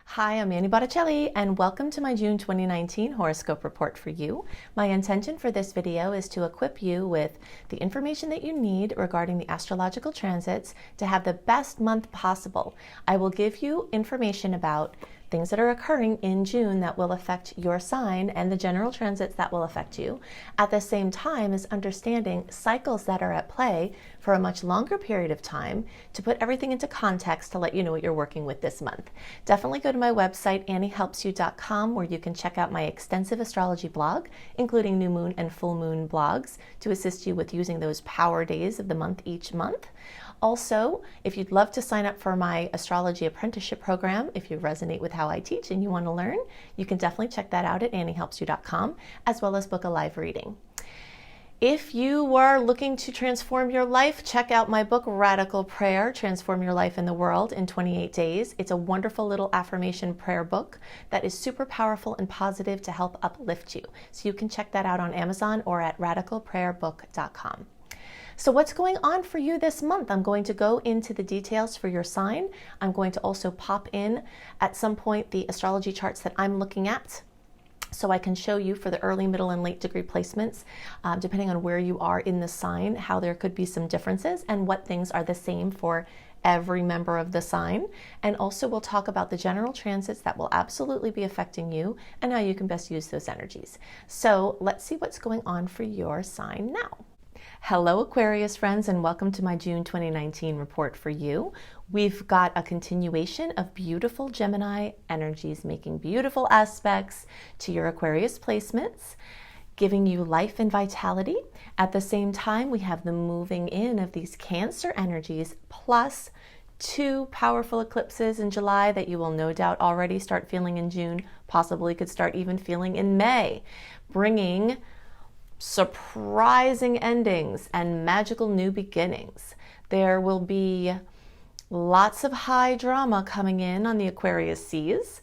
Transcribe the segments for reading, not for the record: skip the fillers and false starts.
Hi, I'm Annie Botticelli, and welcome to my June 2019 horoscope report for you. My intention for this video is to equip you with the information that you need regarding the astrological transits to have the best month possible. I will give you information about things that are occurring in June that will affect your sign and the general transits that will affect you, at the same time as understanding cycles that are at play for a much longer period of time to put everything into context to let you know what you're working with this month. Definitely go to my website, anniehelpsyou.com, where you can check out my extensive astrology blog, including new moon and full moon blogs, to assist you with using those power days of the month each month. Also, if you'd love to sign up for my astrology apprenticeship program, if you resonate with how I teach and you want to learn, you can definitely check that out at anniehelpsyou.com, as well as book a live reading. If you are looking to transform your life, check out my book, Radical Prayer, Transform Your Life in the World in 28 Days. It's a wonderful little affirmation prayer book that is super powerful and positive to help uplift you. So you can check that out on Amazon or at radicalprayerbook.com. So what's going on for you this month? I'm going to go into the details for your sign. I'm going to also pop in at some point the astrology charts that I'm looking at, so I can show you for the early, middle, and late degree placements, depending on where you are in the sign, how there could be some differences and what things are the same for every member of the sign. And also we'll talk about the general transits that will absolutely be affecting you and how you can best use those energies. So let's see what's going on for your sign now. Hello Aquarius friends, and welcome to my June 2019 report for you. We've got a continuation of beautiful Gemini energies making beautiful aspects to your Aquarius placements, giving you life and vitality. At the same time, we have the moving in of these Cancer energies, plus two powerful eclipses in July that you will no doubt already start feeling in June, possibly could start even feeling in May, bringing surprising endings and magical new beginnings. There will be lots of high drama coming in on the Aquarius seas.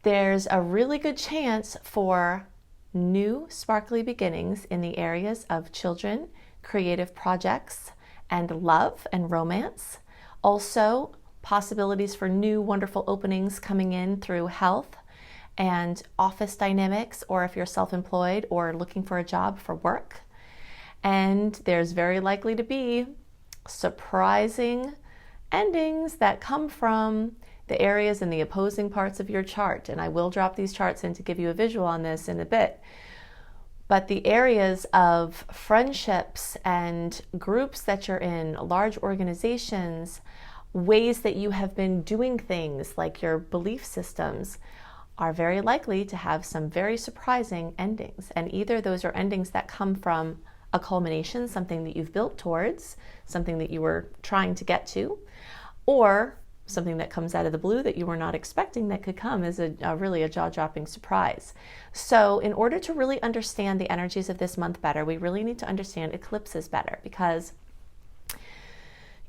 There's a really good chance for new sparkly beginnings in the areas of children, creative projects, and love and romance. Also, possibilities for new wonderful openings coming in through health and office dynamics, or if you're self-employed or looking for a job for work. And there's very likely to be surprising endings that come from the areas in the opposing parts of your chart. And I will drop these charts in to give you a visual on this in a bit. But the areas of friendships and groups that you're in, large organizations, ways that you have been doing things like your belief systems, are very likely to have some very surprising endings. And either those are endings that come from a culmination, something that you've built towards, something that you were trying to get to, or something that comes out of the blue that you were not expecting that could come as really a jaw-dropping surprise. So in order to really understand the energies of this month better, we really need to understand eclipses better, because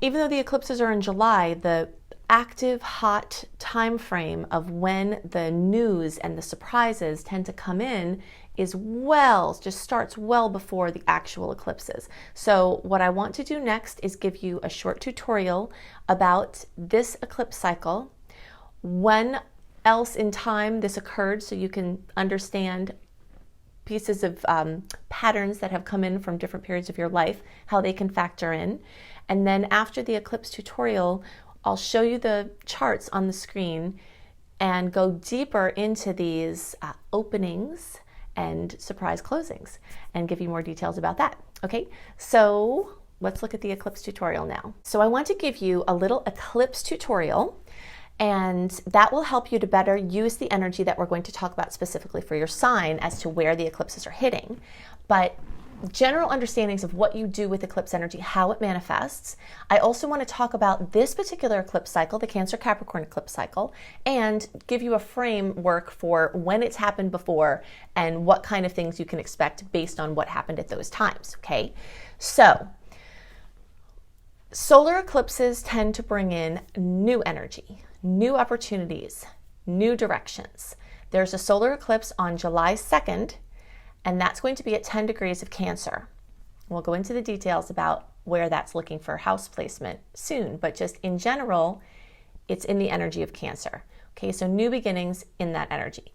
even though the eclipses are in July, the active, hot time frame of when the news and the surprises tend to come in is just starts well before the actual eclipses. So what I want to do next is give you a short tutorial about this eclipse cycle, when else in time this occurred, so you can understand pieces of patterns that have come in from different periods of your life, how they can factor in. And then after the eclipse tutorial, I'll show you the charts on the screen and go deeper into these openings and surprise closings and give you more details about that. Okay, so let's look at the eclipse tutorial now. So I want to give you a little eclipse tutorial, and that will help you to better use the energy that we're going to talk about specifically for your sign as to where the eclipses are hitting. But general understandings of what you do with eclipse energy, how it manifests. I also want to talk about this particular eclipse cycle, the Cancer Capricorn eclipse cycle, and give you a framework for when it's happened before and what kind of things you can expect based on what happened at those times, okay? So, solar eclipses tend to bring in new energy, new opportunities, new directions. There's a solar eclipse on July 2nd, and that's going to be at 10 degrees of Cancer. We'll go into the details about where that's looking for house placement soon, but just in general, it's in the energy of Cancer. Okay, so new beginnings in that energy.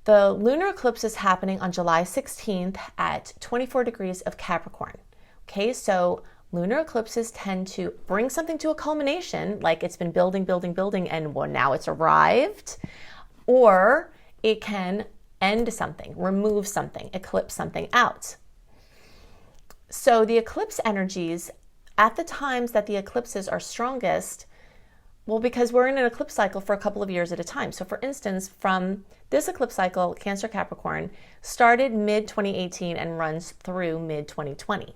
The lunar eclipse is happening on July 16th at 24 degrees of Capricorn. Okay, so lunar eclipses tend to bring something to a culmination, like it's been building, and well, now it's arrived, or it can end something, remove something, eclipse something out. So the eclipse energies, at the times that the eclipses are strongest, well, because we're in an eclipse cycle for a couple of years at a time. So for instance, from this eclipse cycle, Cancer Capricorn started mid-2018 and runs through mid-2020.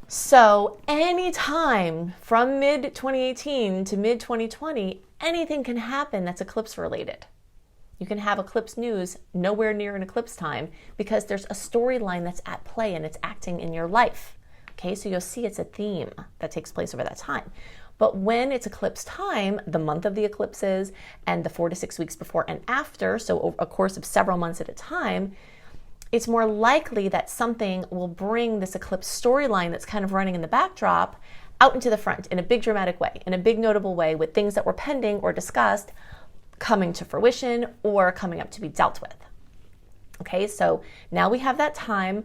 So anytime from mid-2018 to mid-2020, anything can happen that's eclipse related. You can have eclipse news nowhere near an eclipse time because there's a storyline that's at play and it's acting in your life. Okay, so you'll see it's a theme that takes place over that time. But when it's eclipse time, the month of the eclipses and the 4 to 6 weeks before and after, so over a course of several months at a time, it's more likely that something will bring this eclipse storyline that's kind of running in the backdrop out into the front in a big dramatic way, in a big notable way, with things that were pending or discussed coming to fruition or coming up to be dealt with. Okay, so now we have that time.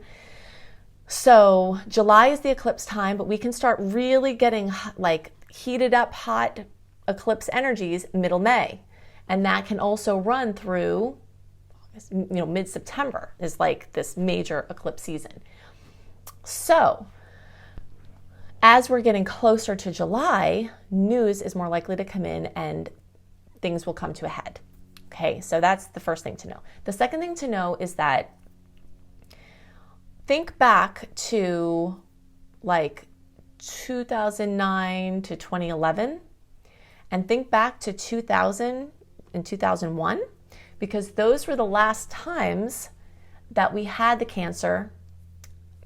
So July is the eclipse time, but we can start really getting like heated up hot eclipse energies middle May. And that can also run through, mid-September is like this major eclipse season. So as we're getting closer to July, news is more likely to come in and things will come to a head. Okay, so that's the first thing to know. The second thing to know is that think back to like 2009 to 2011 and think back to 2000 and 2001 because those were the last times that we had the Cancer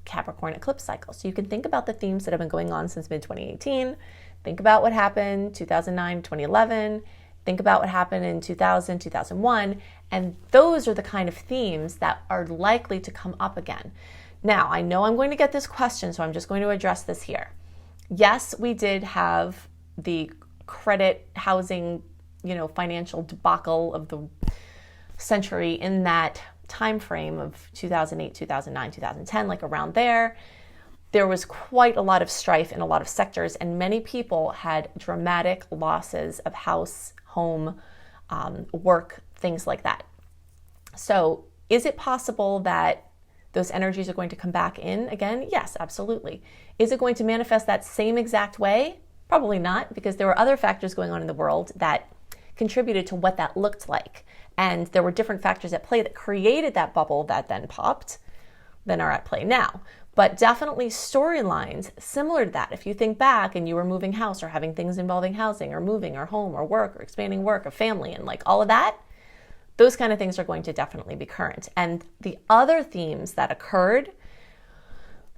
Capricorn eclipse cycle. So you can think about the themes that have been going on since mid-2018. Think about what happened 2009, 2011. Think about what happened in 2000, 2001. And those are the kind of themes that are likely to come up again. Now, I know I'm going to get this question, so I'm just going to address this here. Yes, we did have the credit, housing, financial debacle of the century in that time frame of 2008, 2009, 2010, like around there. There was quite a lot of strife in a lot of sectors, and many people had dramatic losses of house, home, work, things like that. So is it possible that those energies are going to come back in again? Yes, absolutely. Is it going to manifest that same exact way? Probably not, because there were other factors going on in the world that contributed to what that looked like. And there were different factors at play that created that bubble that then popped, than are at play now. But definitely storylines similar to that. If you think back and you were moving house or having things involving housing or moving or home or work or expanding work or family and like all of that, those kind of things are going to definitely be current. And the other themes that occurred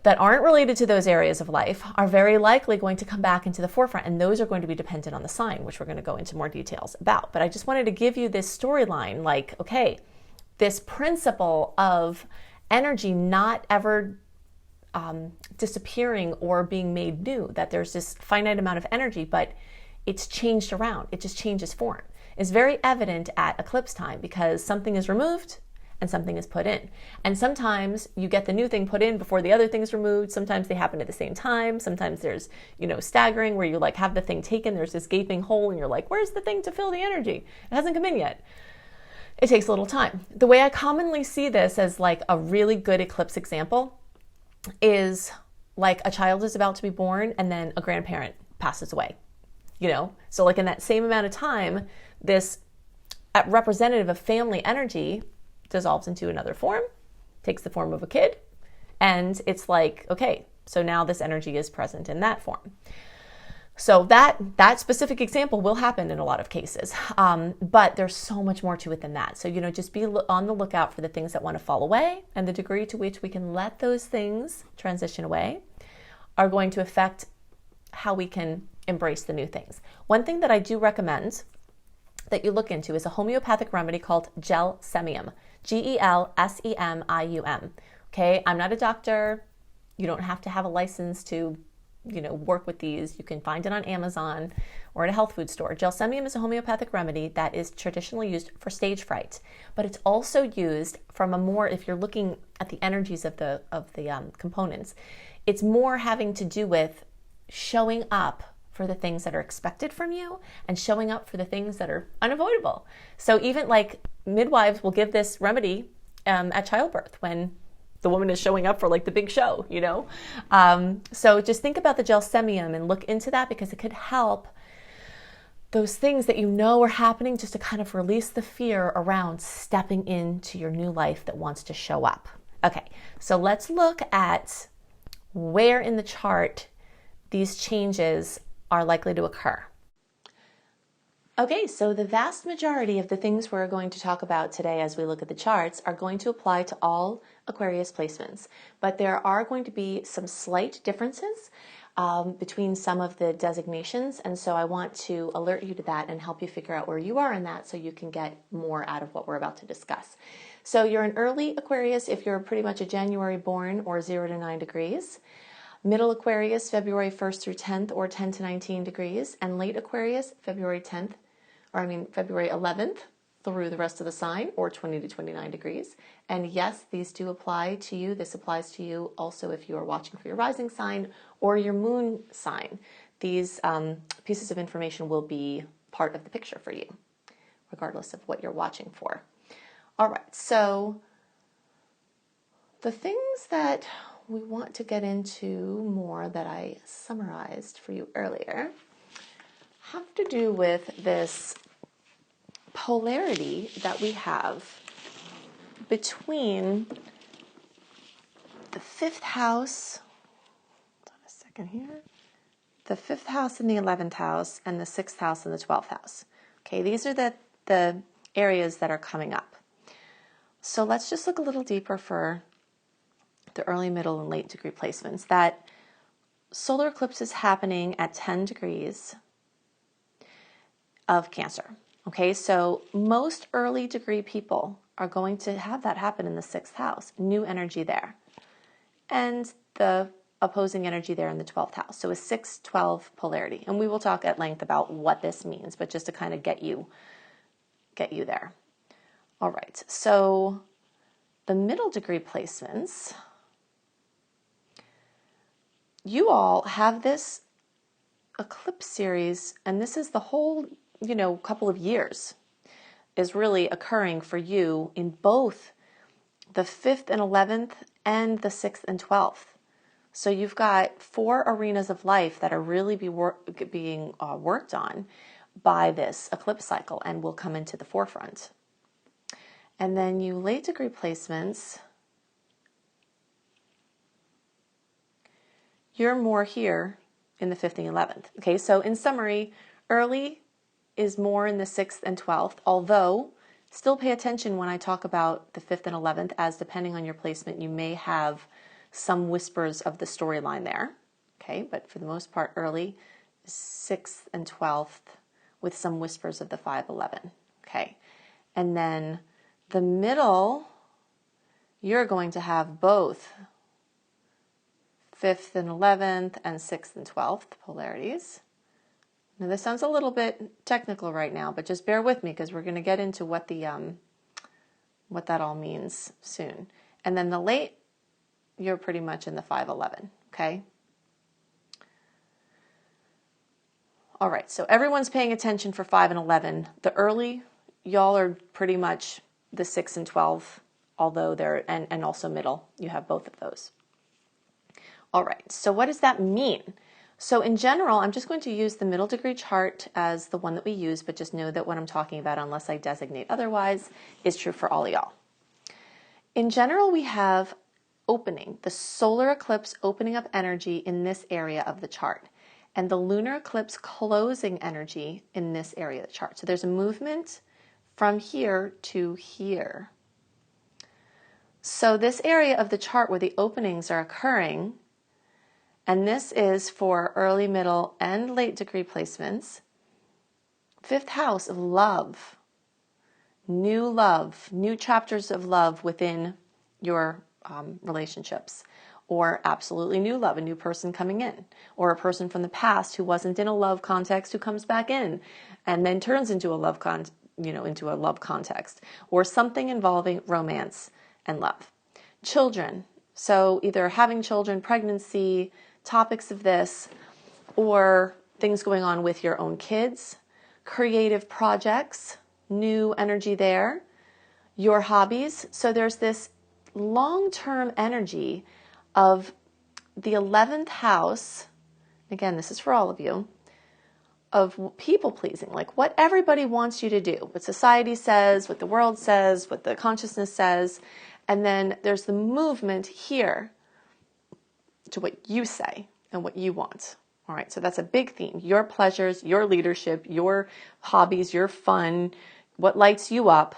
that aren't related to those areas of life are very likely going to come back into the forefront. And those are going to be dependent on the sign, which we're going to go into more details about. But I just wanted to give you this storyline, like, okay, this principle of energy not ever disappearing or being made new, that there's this finite amount of energy, but it's changed around. It just changes form. Is very evident at eclipse time because something is removed and something is put in. And sometimes you get the new thing put in before the other thing is removed. Sometimes they happen at the same time. Sometimes there's, staggering where you like have the thing taken, there's this gaping hole and you're like, where's the thing to fill the energy? It hasn't come in yet. It takes a little time. The way I commonly see this as like a really good eclipse example is like a child is about to be born and then a grandparent passes away, So like in that same amount of time, this representative of family energy dissolves into another form, takes the form of a kid, and it's like, okay, so now this energy is present in that form. So that specific example will happen in a lot of cases, but there's so much more to it than that. So, just be on the lookout for the things that want to fall away, and the degree to which we can let those things transition away are going to affect how we can embrace the new things. One thing that I do recommend that you look into is a homeopathic remedy called Gelsemium, Gelsemium. Okay, I'm not a doctor. You don't have to have a license to work with these. You can find it on Amazon or at a health food store. Gelsemium is a homeopathic remedy that is traditionally used for stage fright, but it's also used from a more, if you're looking at the energies of the components, it's more having to do with showing up for the things that are expected from you and showing up for the things that are unavoidable. So even like midwives will give this remedy at childbirth when the woman is showing up for like the big show, So just think about the gelsemium and look into that, because it could help those things that are happening, just to kind of release the fear around stepping into your new life that wants to show up. Okay, so let's look at where in the chart these changes are likely to occur. Okay, so the vast majority of the things we're going to talk about today as we look at the charts are going to apply to all Aquarius placements, but there are going to be some slight differences between some of the designations, and so I want to alert you to that and help you figure out where you are in that so you can get more out of what we're about to discuss. So you're an early Aquarius if you're pretty much a January born or 0 to 9 degrees. Middle Aquarius, February 1st through 10th or 10 to 19 degrees, and late Aquarius, February 11th through the rest of the sign, or 20 to 29 degrees. And yes, these do apply to you. This applies to you also if you are watching for your rising sign or your moon sign. These pieces of information will be part of the picture for you, regardless of what you're watching for. All right, so the things that we want to get into more that I summarized for you earlier have to do with this polarity that we have between the 5th house, hold on a second here, the 5th house and the 11th house, and the 6th house and the 12th house. Okay, these are the areas that are coming up. So let's just look a little deeper for the early, middle, and late degree placements. That solar eclipse is happening at 10 degrees of Cancer. Okay, so most early degree people are going to have that happen in the 6th house, new energy there, and the opposing energy there in the 12th house. So a 6-12 polarity, and we will talk at length about what this means, but just to kind of get you there. All right, so the middle degree placements, you all have this eclipse series, and this is the whole, couple of years is really occurring for you in both the 5th and 11th and the 6th and 12th. So you've got 4 arenas of life that are really being worked on by this eclipse cycle and will come into the forefront. And then you late degree placements, you're more here in the 5th and 11th. Okay, so in summary, early is more in the 6th and 12th, although still pay attention when I talk about the 5th and 11th, as depending on your placement, you may have some whispers of the storyline there. Okay, but for the most part, early, 6th and 12th, with some whispers of the 5-11. Okay, and then the middle, you're going to have both 5th and 11th and 6th and 12th polarities. Now this sounds a little bit technical right now, but just bear with me because we're going to get into what that all means soon. And then the late, you're pretty much in the 5-11, okay? All right, so everyone's paying attention for 5 and 11. The early, y'all are pretty much the 6 and 12, although they're, and also middle, you have both of those. All right, so what does that mean? So in general, I'm just going to use the middle degree chart as the one that we use, but just know that what I'm talking about, unless I designate otherwise, is true for all of y'all. In general, we have opening, the solar eclipse opening up energy in this area of the chart, and the lunar eclipse closing energy in this area of the chart. So there's a movement from here to here. So this area of the chart where the openings are occurring, and this is for early, middle, and late degree placements. 5th house of love, new chapters of love within your relationships, or absolutely new love, a new person coming in, or a person from the past who wasn't in a love context who comes back in and then turns into a love into a love context, or something involving romance and love. Children, so either having children, pregnancy, topics of this, or things going on with your own kids, creative projects, new energy there, your hobbies. So there's this long-term energy of the 11th house. Again, this is for all of you, of people pleasing, like what everybody wants you to do, what society says, what the world says, what the consciousness says. And then there's the movement here to what you say and what you want. All right, so that's a big theme. Your pleasures, your leadership, your hobbies, your fun, what lights you up.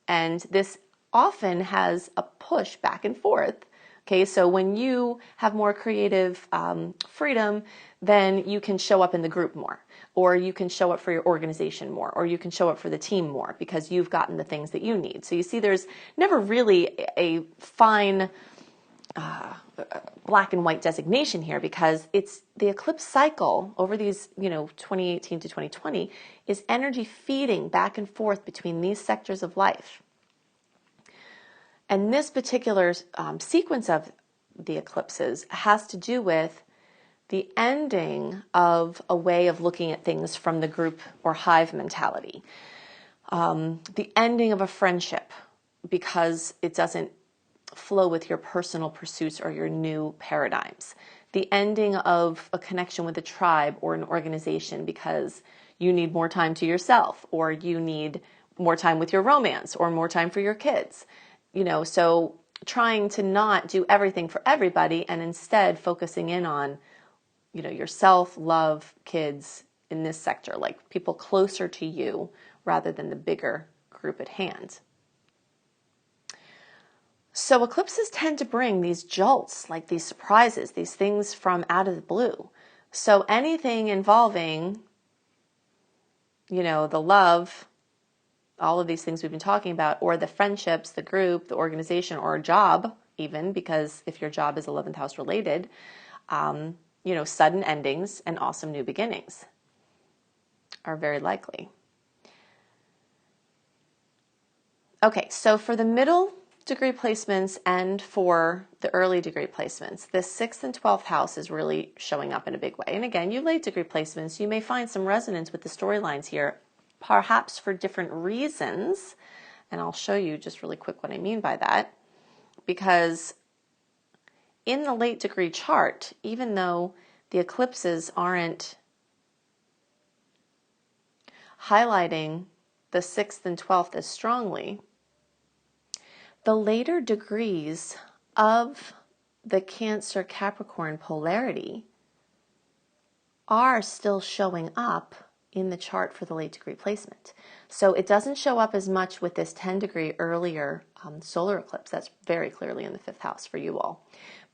And this often has a push back and forth. Okay, so when you have more creative freedom, then you can show up in the group more, or you can show up for your organization more, or you can show up for the team more because you've gotten the things that you need. So you see, there's never really a fine black and white designation here, because it's the eclipse cycle over these, 2018 to 2020 is energy feeding back and forth between these sectors of life. And this particular sequence of the eclipses has to do with the ending of a way of looking at things from the group or hive mentality, the ending of a friendship because it doesn't flow with your personal pursuits or your new paradigms, the ending of a connection with a tribe or an organization because you need more time to yourself, or you need more time with your romance, or more time for your kids. So trying to not do everything for everybody and instead focusing in on, yourself, love, kids in this sector, like people closer to you rather than the bigger group at hand. So eclipses tend to bring these jolts, like these surprises, these things from out of the blue. So anything involving, the love, all of these things we've been talking about, or the friendships, the group, the organization, or a job even, because if your job is 11th house related, sudden endings and awesome new beginnings are very likely. Okay, so for the middle degree placements and for the early degree placements, the 6th and 12th house is really showing up in a big way. And again, you late degree placements, you may find some resonance with the storylines here, perhaps for different reasons. And I'll show you just really quick what I mean by that. Because in the late degree chart, even though the eclipses aren't highlighting the 6th and 12th as strongly, the later degrees of the Cancer Capricorn polarity are still showing up in the chart for the late degree placement. So it doesn't show up as much with this 10 degree earlier solar eclipse. That's very clearly in the 5th house for you all.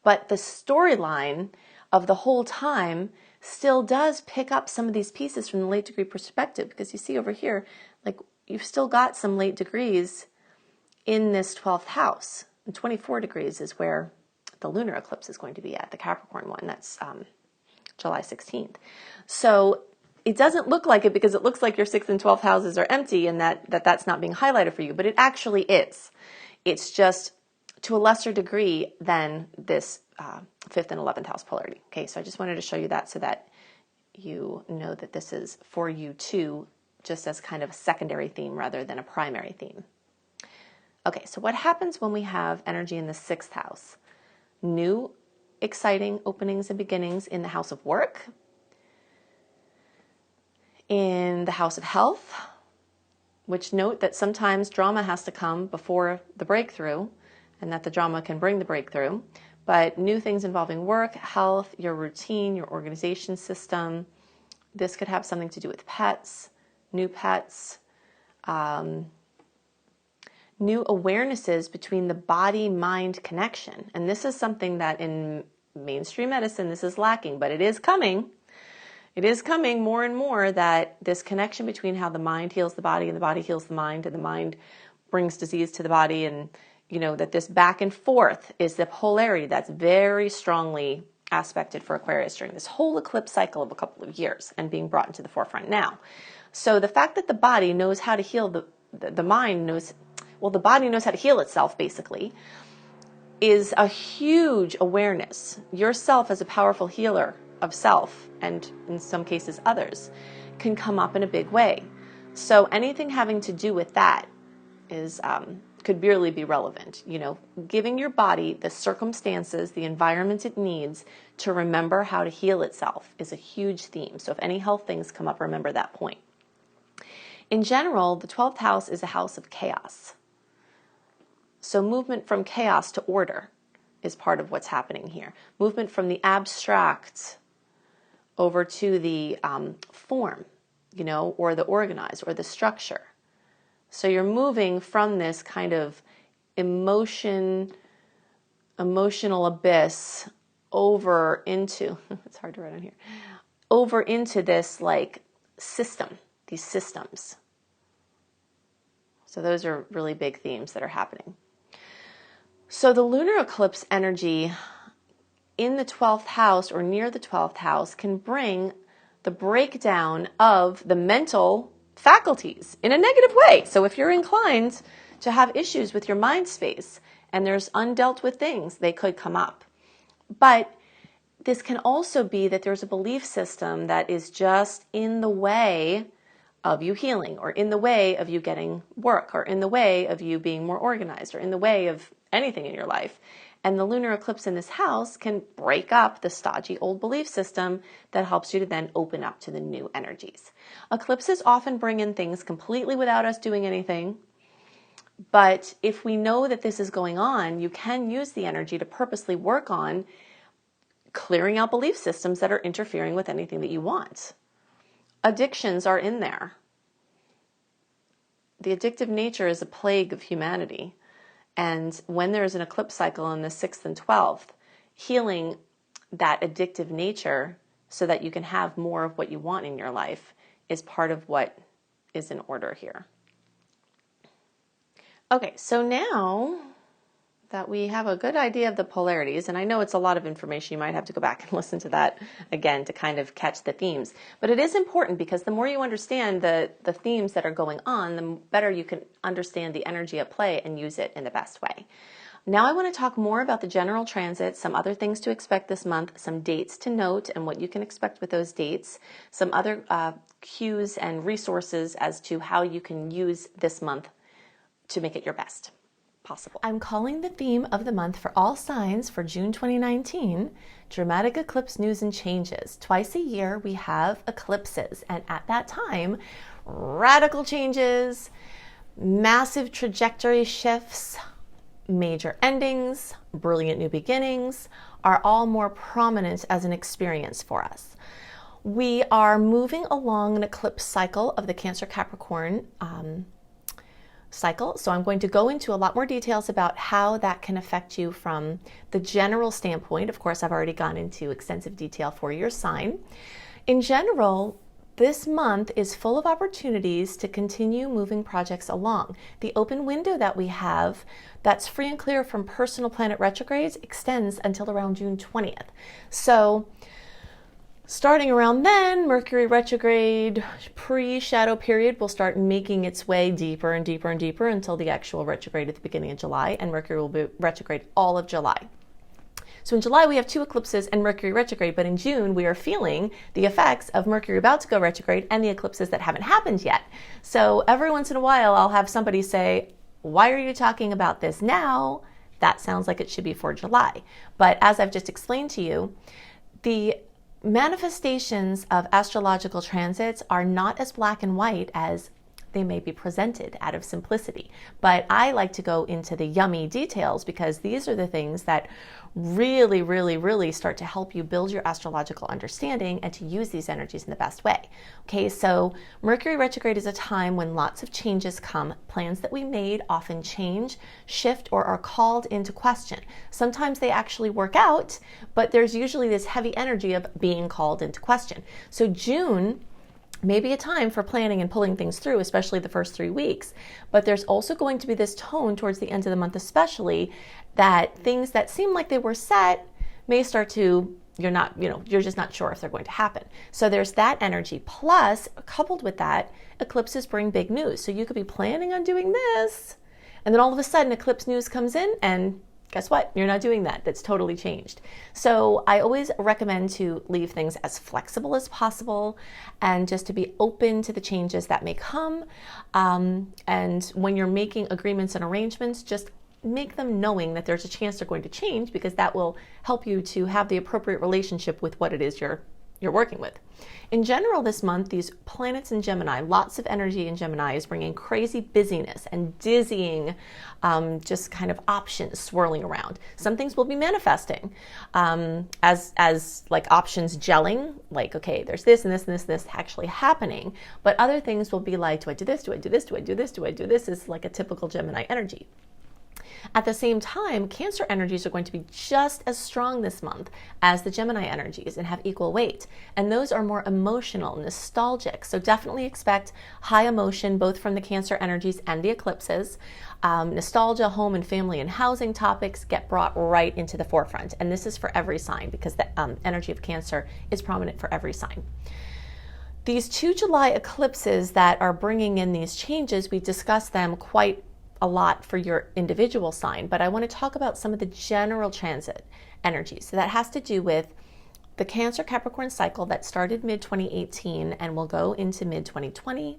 But the storyline of the whole time still does pick up some of these pieces from the late degree perspective, because you see over here, like you've still got some late degrees in this 12th house. And 24 degrees is where the lunar eclipse is going to be at, the Capricorn one. That's July 16th. So it doesn't look like it because it looks like your 6th and 12th houses are empty and that's not being highlighted for you, but it actually is. It's just to a lesser degree than this 5th and 11th house polarity. Okay, so I just wanted to show you that so that you know that this is for you too, just as kind of a secondary theme rather than a primary theme. Okay, so what happens when we have energy in the 6th house? New, exciting openings and beginnings in the house of work, in the house of health, which note that sometimes drama has to come before the breakthrough, and that the drama can bring the breakthrough. But new things involving work, health, your routine, your organization system. This could have something to do with pets, new pets, new awarenesses between the body-mind connection. And this is something that in mainstream medicine, this is lacking, but it is coming. It is coming more and more, that this connection between how the mind heals the body and the body heals the mind, and the mind brings disease to the body, and that this back and forth is the polarity that's very strongly aspected for Aquarius during this whole eclipse cycle of a couple of years and being brought into the forefront now. So the fact that the body knows how to heal, the mind knows, well, the body knows how to heal itself basically, is a huge awareness. Yourself as a powerful healer of self, and in some cases others, can come up in a big way. So anything having to do with that is could really be relevant. Giving your body the circumstances, the environment it needs to remember how to heal itself is a huge theme. So if any health things come up, remember that point. In general, the 12th house is a house of chaos. So movement from chaos to order is part of what's happening here. Movement from the abstract over to the form, or the organized or the structure. So you're moving from this kind of emotional abyss over into, it's hard to write on here, over into this like system, these systems. So those are really big themes that are happening. So the lunar eclipse energy in the 12th house or near the 12th house can bring the breakdown of the mental faculties in a negative way. So if you're inclined to have issues with your mind space and there's undealt with things, they could come up. But this can also be that there's a belief system that is just in the way of you healing, or in the way of you getting work, or in the way of you being more organized, or in the way of anything in your life. And the lunar eclipse in this house can break up the stodgy old belief system that helps you to then open up to the new energies. Eclipses often bring in things completely without us doing anything. But if we know that this is going on, you can use the energy to purposely work on clearing out belief systems that are interfering with anything that you want. Addictions are in there. The addictive nature is a plague of humanity. And when there's an eclipse cycle on the 6th and 12th, healing that addictive nature so that you can have more of what you want in your life is part of what is in order here. Okay, so now that we have a good idea of the polarities, and I know it's a lot of information, you might have to go back and listen to that again to kind of catch the themes. But it is important because the more you understand the themes that are going on, the better you can understand the energy at play and use it in the best way. Now I want to talk more about the general transit, some other things to expect this month, some dates to note and what you can expect with those dates, some other cues and resources as to how you can use this month to make it your best possible. I'm calling the theme of the month for all signs for June 2019, dramatic eclipse news and changes. Twice a year we have eclipses, and at that time, radical changes, massive trajectory shifts, major endings, brilliant new beginnings are all more prominent as an experience for us. We are moving along an eclipse cycle of the Cancer Capricorn cycle. So I'm going to go into a lot more details about how that can affect you from the general standpoint. Of course, I've already gone into extensive detail for your sign. In general, this month is full of opportunities to continue moving projects along. The open window that we have that's free and clear from personal planet retrogrades extends until around June 20th. So starting around then, Mercury retrograde pre-shadow period will start making its way deeper and deeper and deeper until the actual retrograde at the beginning of July, and Mercury will be retrograde all of July. So in July we have 2 eclipses and Mercury retrograde, but in June we are feeling the effects of Mercury about to go retrograde and the eclipses that haven't happened yet. So every once in a while I'll have somebody say, "Why are you talking about this now? That sounds like it should be for July." But as I've just explained to you, the manifestations of astrological transits are not as black and white as they may be presented out of simplicity. But I like to go into the yummy details because these are the things that really, really, really start to help you build your astrological understanding and to use these energies in the best way. Okay, so Mercury retrograde is a time when lots of changes come. Plans that we made often change, shift, or are called into question. Sometimes they actually work out, but there's usually this heavy energy of being called into question. So June maybe a time for planning and pulling things through, especially the first 3 weeks. But there's also going to be this tone towards the end of the month, especially, that things that seem like they were set may start to, you're just not sure if they're going to happen. So there's that energy. Plus, coupled with that, eclipses bring big news. So you could be planning on doing this, and then all of a sudden eclipse news comes in, and guess what? You're not doing that. That's totally changed. So I always recommend to leave things as flexible as possible and just to be open to the changes that may come. And when you're making agreements and arrangements, just make them knowing that there's a chance they're going to change, because that will help you to have the appropriate relationship with what it is you're working with. In general, this month, these planets in Gemini, lots of energy in Gemini, is bringing crazy busyness and dizzying, just kind of options swirling around. Some things will be manifesting as like options gelling, like, okay, there's this and this and this actually happening. But other things will be like, do I do this? Do I do this? Do I do this? Do I do this? Is like a typical Gemini energy. At the same time, Cancer energies are going to be just as strong this month as the Gemini energies and have equal weight. And those are more emotional, nostalgic. So definitely expect high emotion, both from the Cancer energies and the eclipses. Nostalgia, home and family and housing topics get brought right into the forefront. And this is for every sign, because the energy of Cancer is prominent for every sign. These 2 July eclipses that are bringing in these changes, we discussed them quite a lot for your individual sign, but I want to talk about some of the general transit energies. So that has to do with the Cancer Capricorn cycle that started mid-2018 and will go into mid-2020.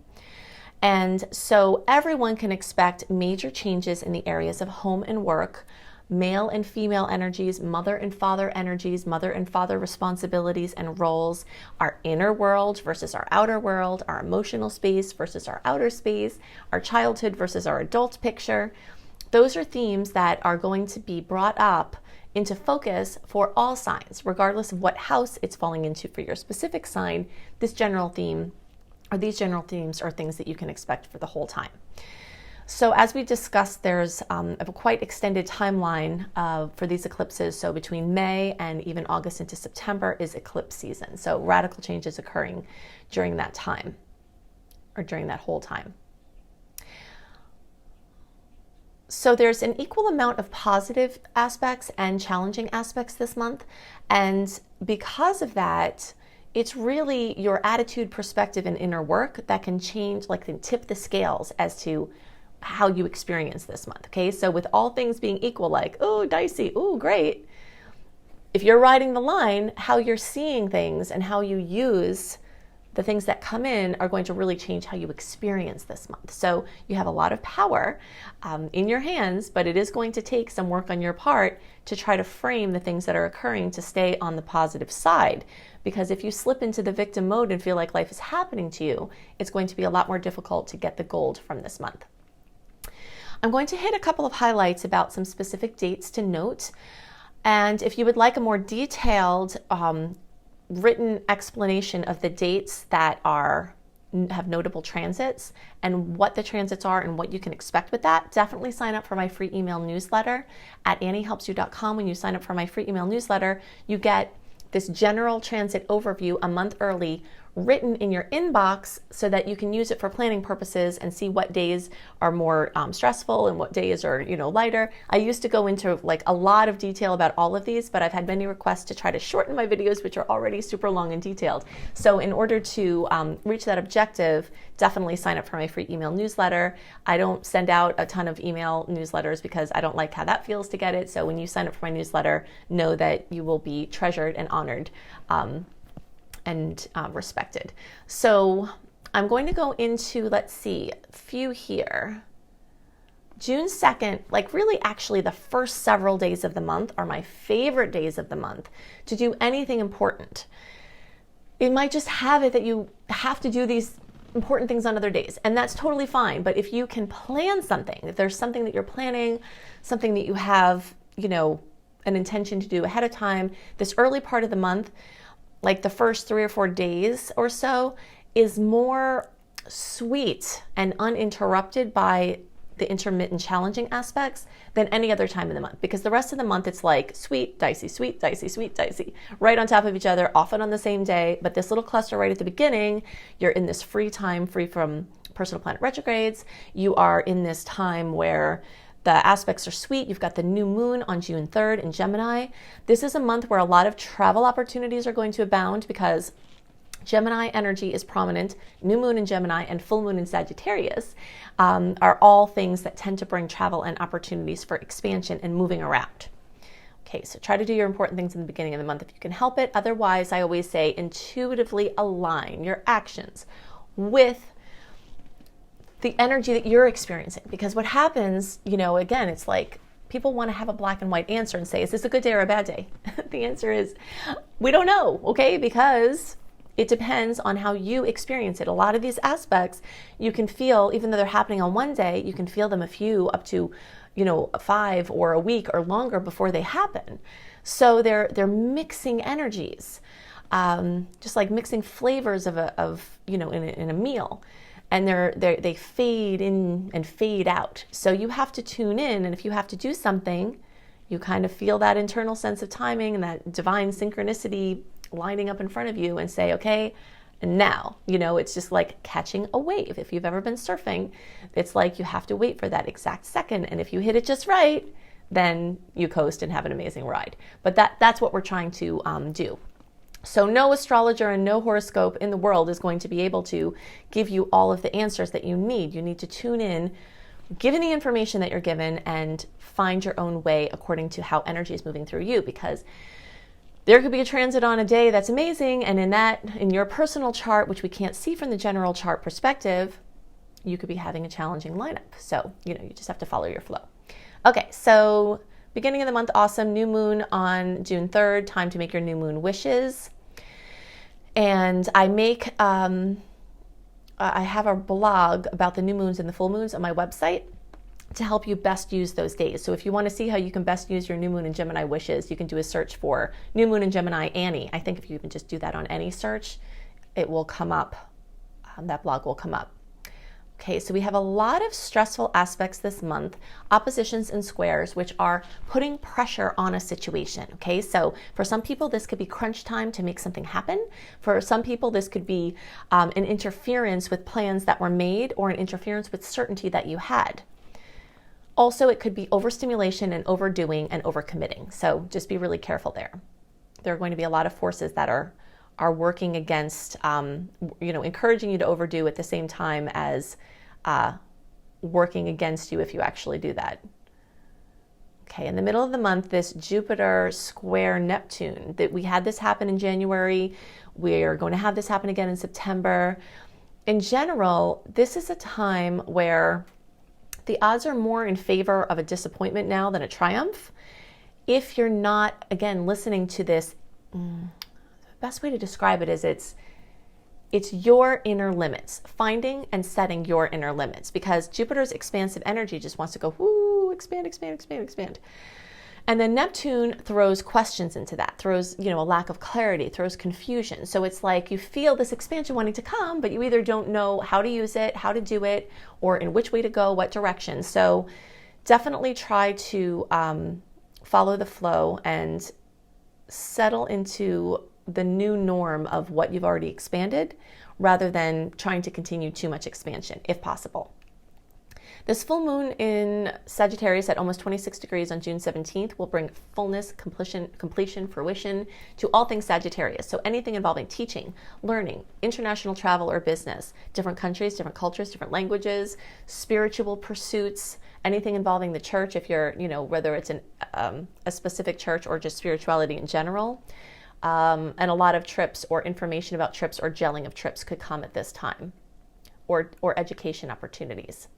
And so everyone can expect major changes in the areas of home and work, male and female energies, mother and father energies, mother and father responsibilities and roles, our inner world versus our outer world, our emotional space versus our outer space, our childhood versus our adult picture. Those are themes that are going to be brought up into focus for all signs, regardless of what house it's falling into for your specific sign. This general theme, or these general themes, are things that you can expect for the whole time. So as we discussed, there's a quite extended timeline for these eclipses. So between May and even August into September is eclipse season. So radical changes occurring during that time, or during that whole time. So there's an equal amount of positive aspects and challenging aspects this month. And because of that, it's really your attitude, perspective, and inner work that can change, like can tip the scales as to how you experience this month. Okay, so with all things being equal, like, oh, dicey, oh, great. If you're riding the line, how you're seeing things and how you use the things that come in are going to really change how you experience this month. So you have a lot of power in your hands, but it is going to take some work on your part to try to frame the things that are occurring to stay on the positive side. Because if you slip into the victim mode and feel like life is happening to you, it's going to be a lot more difficult to get the gold from this month. I'm going to hit a couple of highlights about some specific dates to note. And if you would like a more detailed written explanation of the dates that have notable transits and what the transits are and what you can expect with that, definitely sign up for my free email newsletter at anniehelpsyou.com. When you sign up for my free email newsletter, you get this general transit overview a month early, written in your inbox, so that you can use it for planning purposes and see what days are more stressful and what days are, lighter. I used to go into like a lot of detail about all of these, but I've had many requests to try to shorten my videos, which are already super long and detailed. So in order to reach that objective, definitely sign up for my free email newsletter. I don't send out a ton of email newsletters because I don't like how that feels to get it. So when you sign up for my newsletter, know that you will be treasured and honored and respected. So I'm going to go into, let's see, a few here. June 2nd, like really actually the first several days of the month are my favorite days of the month to do anything important. It might just have it that you have to do these important things on other days, and that's totally fine. But if you can plan something, if there's something that you're planning, something that you have, an intention to do ahead of time, this early part of the month, like the first 3 or 4 days or so, is more sweet and uninterrupted by the intermittent challenging aspects than any other time in the month, because the rest of the month it's like sweet, dicey, sweet, dicey, sweet, dicey, right on top of each other, often on the same day. But this little cluster right at the beginning, you're in this free time, free from personal planet retrogrades. You are in this time where the aspects are sweet. You've got the new moon on June 3rd in Gemini. This is a month where a lot of travel opportunities are going to abound because Gemini energy is prominent. New moon in Gemini and full moon in Sagittarius are all things that tend to bring travel and opportunities for expansion and moving around. Okay, so try to do your important things in the beginning of the month if you can help it. Otherwise, I always say intuitively align your actions with the energy that you're experiencing. Because what happens, again, it's like people want to have a black and white answer and say, is this a good day or a bad day? The answer is, we don't know, okay? Because it depends on how you experience it. A lot of these aspects you can feel, even though they're happening on one day, you can feel them a few up to, 5 or a week or longer before they happen. So they're mixing energies, just like mixing flavors in a meal, and they fade in and fade out. So you have to tune in, and if you have to do something, you kind of feel that internal sense of timing and that divine synchronicity lining up in front of you and say, okay, and now, it's just like catching a wave. If you've ever been surfing, it's like you have to wait for that exact second. And if you hit it just right, then you coast and have an amazing ride. But that's what we're trying to do. So no astrologer and no horoscope in the world is going to be able to give you all of the answers that you need. You need to tune in, given the information that you're given, and find your own way according to how energy is moving through you, because there could be a transit on a day that's amazing, and in your personal chart, which we can't see from the general chart perspective, you could be having a challenging lineup. So, you just have to follow your flow. Okay, so beginning of the month, awesome. New moon on June 3rd, time to make your new moon wishes. And I have a blog about the new moons and the full moons on my website to help you best use those days. So if you want to see how you can best use your new moon and Gemini wishes, you can do a search for new moon and Gemini Annie. I think if you even just do that on any search, it will come up. That blog will come up. Okay, so we have a lot of stressful aspects this month, oppositions and squares, which are putting pressure on a situation. Okay, so for some people, this could be crunch time to make something happen. For some people, this could be an interference with plans that were made, or an interference with certainty that you had. Also, it could be overstimulation and overdoing and overcommitting. So just be really careful there. There are going to be a lot of forces that are working against, encouraging you to overdo at the same time as working against you if you actually do that. Okay, in the middle of the month, this Jupiter square Neptune, that we had this happen in January. We're going to have this happen again in September. In general, this is a time where the odds are more in favor of a disappointment now than a triumph. If you're not, again, listening to this, the best way to describe it is it's your inner limits, finding and setting your inner limits, because Jupiter's expansive energy just wants to go, whoo, expand, expand, expand, expand. And then Neptune throws questions into that, throws, a lack of clarity, throws confusion. So it's like you feel this expansion wanting to come, but you either don't know how to use it, how to do it, or in which way to go, what direction. So definitely try to follow the flow and settle into the new norm of what you've already expanded, rather than trying to continue too much expansion, if possible. This full moon in Sagittarius at almost 26 degrees on June 17th will bring fullness, completion, fruition to all things Sagittarius. So anything involving teaching, learning, international travel or business, different countries, different cultures, different languages, spiritual pursuits, anything involving the church, if you're, whether it's a specific church or just spirituality in general. And a lot of trips or information about trips or gelling of trips could come at this time, or education opportunities.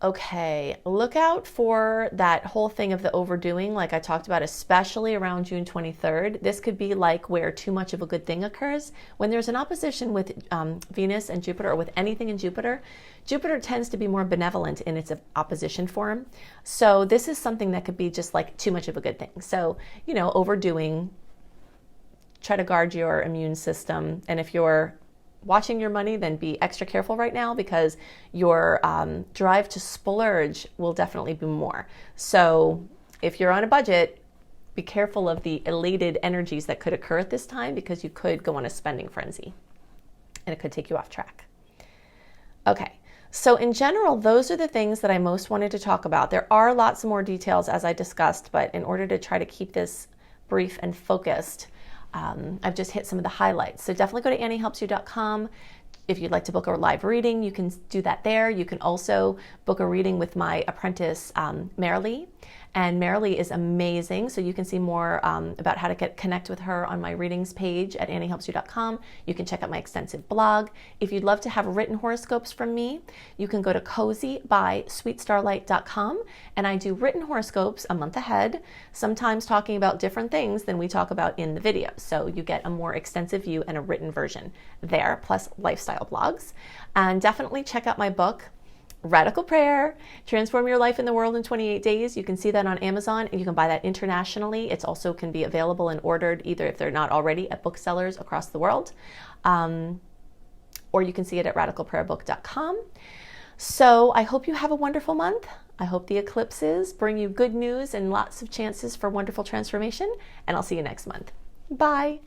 Okay, look out for that whole thing of the overdoing, like I talked about, especially around June 23rd. This could be like where too much of a good thing occurs. When there's an opposition with Venus and Jupiter, or with anything in Jupiter, Jupiter tends to be more benevolent in its opposition form. So this is something that could be just like too much of a good thing. So, overdoing, try to guard your immune system. And if you're watching your money, then be extra careful right now, because your drive to splurge will definitely be more. So if you're on a budget, be careful of the elated energies that could occur at this time, because you could go on a spending frenzy and it could take you off track. Okay, so in general, those are the things that I most wanted to talk about. There are lots more details, as I discussed, but in order to try to keep this brief and focused, I've just hit some of the highlights. So definitely go to AnnieHelpsYou.com. If you'd like to book a live reading, you can do that there. You can also book a reading with my apprentice, Marilee. And Marilee is amazing. So you can see more about how to connect with her on my readings page at AnnieHelpsYou.com. You can check out my extensive blog. If you'd love to have written horoscopes from me, you can go to cozybysweetstarlight.com. And I do written horoscopes a month ahead, sometimes talking about different things than we talk about in the video. So you get a more extensive view and a written version there, plus lifestyle blogs. And definitely check out my book, Radical Prayer, Transform Your Life in the World in 28 Days. You can see that on Amazon, and you can buy that internationally. It's also can be available and ordered either, if they're not already, at booksellers across the world, or you can see it at radicalprayerbook.com. So I hope you have a wonderful month. I hope the eclipses bring you good news and lots of chances for wonderful transformation, and I'll see you next month. Bye.